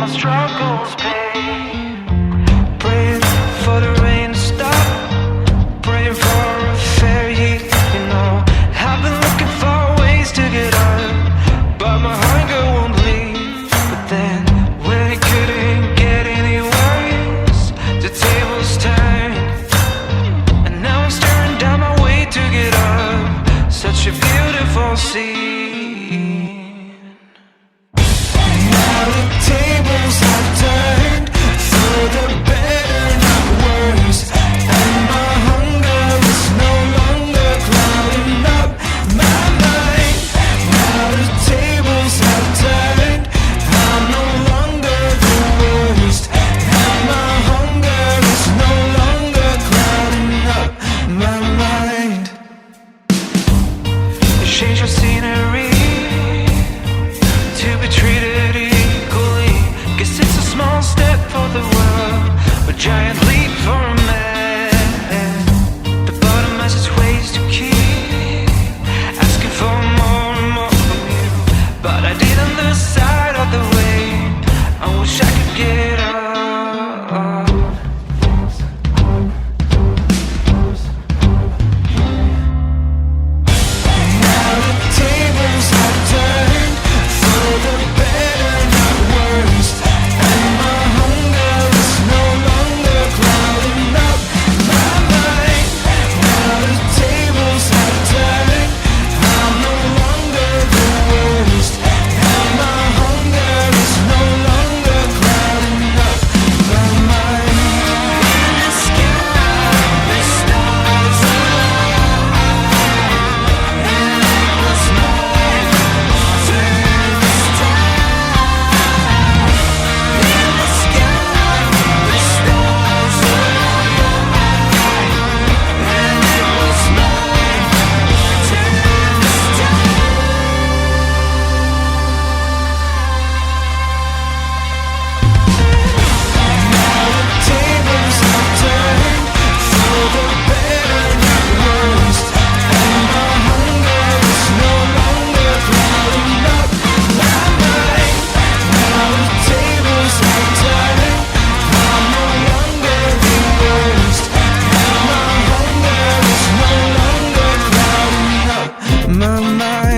my struggles pay. Praying for the rain to stop, praying for a fairy, you know. I've been looking for ways to get up, but my hunger won't leave. But then, when it couldn't get any worse, the tables turned, and now I'm staring down my way to get up. Such a beautiful scene. Now the tables have turned, for the better, not worse, and my hunger is no longer clouding up my mind. Now the tables have turned, I'm no longer the worst, and my hunger is no longer clouding up my mind. Change your scenery to be treated equally. Guess it's a small step for the world, a giant leap for a man. The bottom has its ways to keep asking for more and more from you, but I didn't decide of the way. I wish I could get up. My mind.